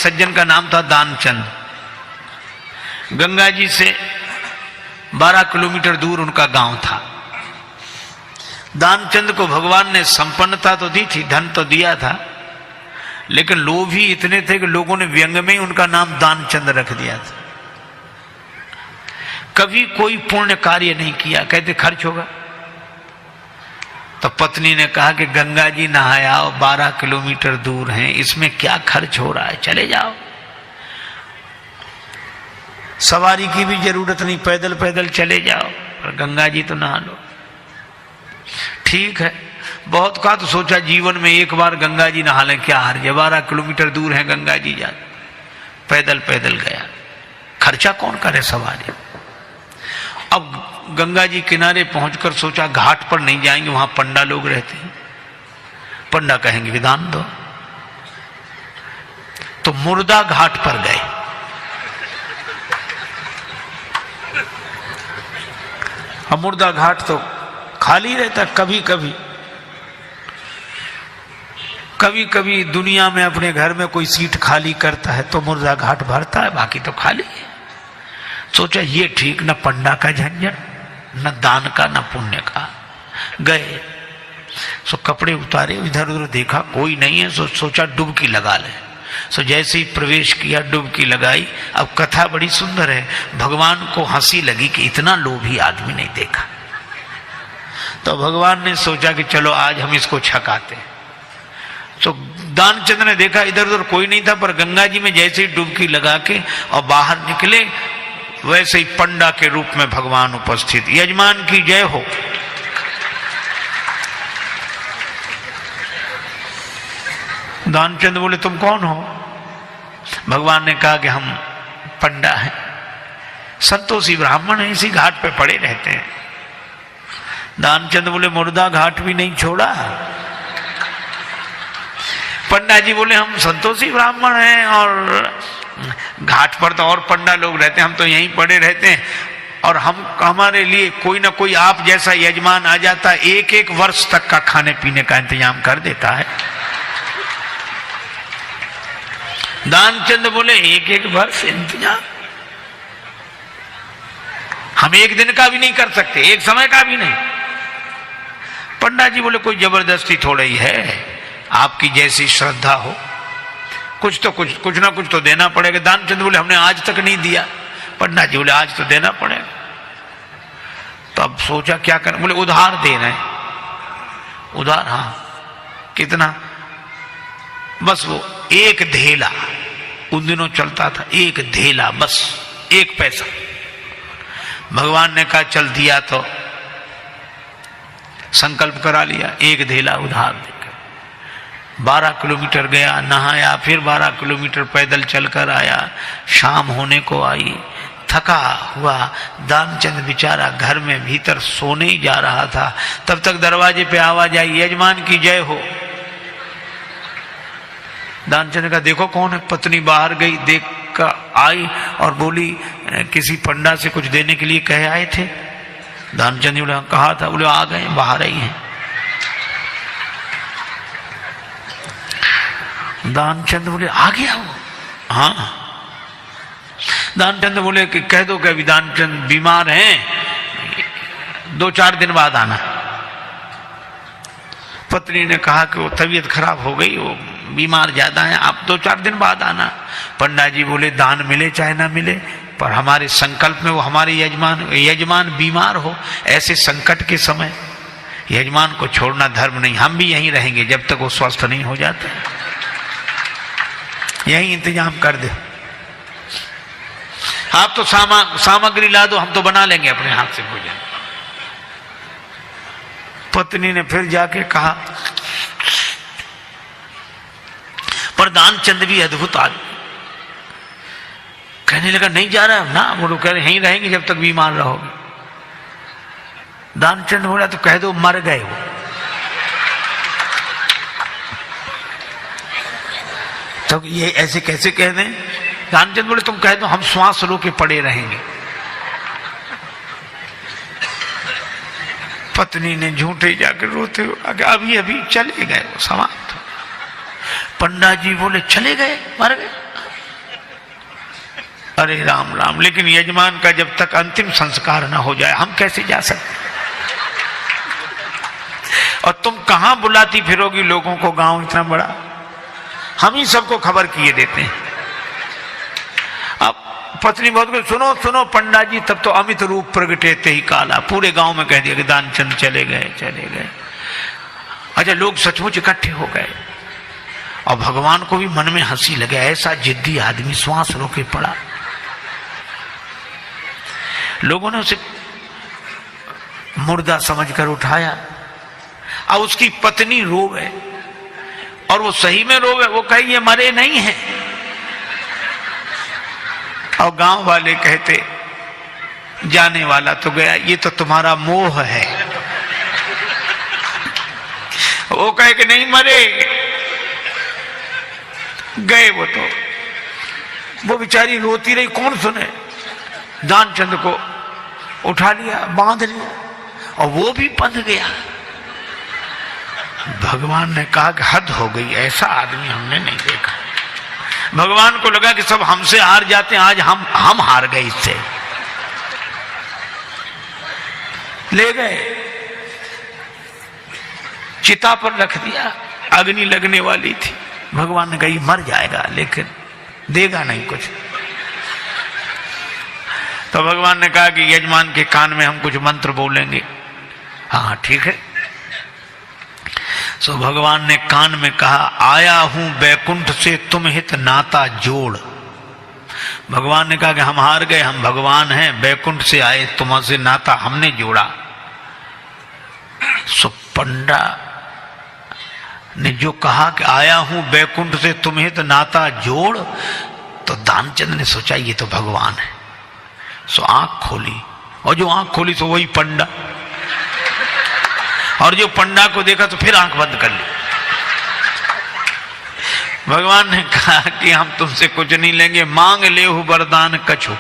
सज्जन का नाम था दानचंद। गंगा जी से 12 किलोमीटर दूर उनका गांव था। दानचंद को भगवान ने संपन्नता तो दी थी, धन तो दिया था, लेकिन लोभ ही इतने थे कि लोगों ने व्यंग में ही उनका नाम दानचंद रख दिया था। कभी कोई पुण्य कार्य नहीं किया, कहते खर्च होगा। तो पत्नी ने कहा कि गंगा जी नहाया 12 किलोमीटर दूर हैं, इसमें क्या खर्च हो रहा है, चले जाओ। सवारी की भी जरूरत नहीं, पैदल पैदल चले जाओ और गंगा जी तो नहा लो। ठीक है, बहुत कहा तो सोचा जीवन में एक बार गंगा जी नहा लें, क्या हर्ज है, 12 किलोमीटर दूर है गंगा जी जा। पैदल पैदल गया, खर्चा कौन करे सवारी। अब गंगा जी किनारे पहुंचकर सोचा घाट पर नहीं जाएंगे, वहां पंडा लोग रहते हैं, पंडा कहेंगे विधान दो। तो मुर्दा घाट पर गए। अब मुर्दा घाट तो खाली रहता, कभी कभी कभी कभी दुनिया में अपने घर में कोई सीट खाली करता है तो मुर्दा घाट भरता है, बाकी तो खाली है। सोचा ये ठीक, न पंडा का झंझट, न दान का, न पुण्य का। गए, सो कपड़े उतारे, इधर उधर देखा कोई नहीं है, सोचा डुबकी लगा ले। सो जैसे ही प्रवेश किया, डुबकी लगाई। अब कथा बड़ी सुंदर है, भगवान को हंसी लगी कि इतना लोभी आदमी नहीं देखा। तो भगवान ने सोचा कि चलो आज हम इसको छकाते हैं। तो दानचंद ने देखा इधर उधर कोई नहीं था, पर गंगा जी में जैसे ही डुबकी लगा के और बाहर निकले, वैसे ही पंडा के रूप में भगवान उपस्थित। यजमान की जय हो। दानचंद बोले तुम कौन हो? भगवान ने कहा कि हम पंडा हैं, संतोषी ब्राह्मण हैं, इसी घाट पे पड़े रहते हैं। दानचंद बोले मुर्दा घाट भी नहीं छोड़ा। पंडा जी बोले हम संतोषी ब्राह्मण हैं और घाट पर तो और पंडा लोग रहते हैं, हम तो यहीं पड़े रहते हैं, और हम हमारे लिए कोई ना कोई आप जैसा यजमान आ जाता, एक एक वर्ष तक का खाने पीने का इंतजाम कर देता है। दानचंद बोले एक एक वर्ष इंतजाम? हम एक दिन का भी नहीं कर सकते, एक समय का भी नहीं। पंडा जी बोले कोई जबरदस्ती थोड़ा ही है, आपकी जैसी श्रद्धा हो, कुछ ना कुछ तो देना पड़ेगा। दानचंद बोले हमने आज तक नहीं दिया। पंडा जी बोले आज तो देना पड़ेगा। तो अब सोचा क्या करें, बोले उधार दे रहे हैं। उधार? हाँ। कितना? बस वो एक धेला, उन दिनों चलता था एक धेला, बस 1 पैसा। भगवान ने कहा चल दिया तो संकल्प करा लिया, 1 धेला उधार देकर 12 किलोमीटर गया, नहाया, फिर 12 किलोमीटर पैदल चलकर आया। शाम होने को आई, थका हुआ दानचंद बेचारा घर में भीतर सोने ही जा रहा था। तब तक दरवाजे पे आवाज आई, यजमान की जय हो। दानचंद का देखो कौन है। पत्नी बाहर गई, देख कर आई और बोली किसी पंडा से कुछ देने के लिए कहे आए थे? दानचंद बोले कहा था। बोले आ गए, बाहर आई हैं। दानचंद बोले आ गया वो? हाँ। दानचंद बोले कि कह दो कि अभी दानचंद बीमार हैं, 2-4 दिन बाद आना। पत्नी ने कहा कि वो तबीयत खराब हो गई, वो बीमार ज्यादा है, आप 2-4 दिन बाद आना। पंडा जी बोले दान मिले चाहे ना मिले, पर हमारे संकल्प में वो हमारे यजमान बीमार हो, ऐसे संकट के समय यजमान को छोड़ना धर्म नहीं, हम भी यहीं रहेंगे जब तक वो स्वस्थ नहीं हो जाते, यहीं इंतजाम कर दे। आप तो सामग्री ला दो, हम तो बना लेंगे अपने हाथ से भोजन। पत्नी ने फिर जाके कहा, पर दानचंद भी अद्भुत आदमी, कहने लगा नहीं जा रहा ना। वो कह रहे यहीं रहेंगे जब तक बीमार रहोगे। दानचंद बोला तो कह दो मर गए वो। तो ये ऐसे कैसे कह दें? दानचंद बोले तुम कह दो हम श्वास रोके पड़े रहेंगे। पत्नी ने झूठे जाकर रोते हुए अभी अभी चले गए वो, समाप्त। पंडा जी बोले चले गए, मर गए? अरे राम राम, लेकिन यजमान का जब तक अंतिम संस्कार ना हो जाए हम कैसे जा सकते? और तुम कहां बुलाती फिरोगी लोगों को, गांव इतना बड़ा, हम ही सबको खबर किए देते हैं। अब पत्नी बहुत को सुनो सुनो पंडा जी, तब तो अमित रूप प्रगटे ते ही काला, पूरे गांव में कह दिया कि दानचंद चले गए चले गए। अच्छा, लोग सचमुच इकट्ठे हो गए और भगवान को भी मन में हंसी लगे, ऐसा जिद्दी आदमी श्वास रोके पड़ा। लोगों ने उसे मुर्दा समझकर उठाया। अब उसकी पत्नी रोवे, और वो सही में रोवे, वो कहे ये मरे नहीं है। और गांव वाले कहते जाने वाला तो गया, ये तो तुम्हारा मोह है। वो कहे कि नहीं मरे, गए तो वो बेचारी रोती रही, कौन सुने। दानचंद को उठा लिया, बांध लिया, और वो भी बंध गया। भगवान ने कहा कि हद हो गई, ऐसा आदमी हमने नहीं देखा। भगवान को लगा कि सब हमसे हार जाते हैं, आज हम हार गए इससे। ले गए, चिता पर रख दिया, अग्नि लगने वाली थी। भगवान ने कहा मर जाएगा लेकिन देगा नहीं कुछ। तो भगवान ने कहा कि यजमान के कान में हम कुछ मंत्र बोलेंगे। हाँ ठीक है। सो भगवान ने कान में कहा, आया हूं बैकुंठ से तुम हित नाता जोड़। भगवान ने कहा कि हम हार गए, हम भगवान हैं, बैकुंठ से आए, तुमसे नाता हमने जोड़ा। सो पंडा ने जो कहा कि आया हूं बैकुंठ से तुम हित नाता जोड़, तो दानचंद ने सोचा ये το भगवान है। सो आंख खोली, और जो आंख खोली तो वही पंडा, और जो पंडा को देखा तो फिर आंख बंद कर ली। भगवान ने कहा कि हम तुमसे कुछ नहीं लेंगे, मांग ले वरदान कछु।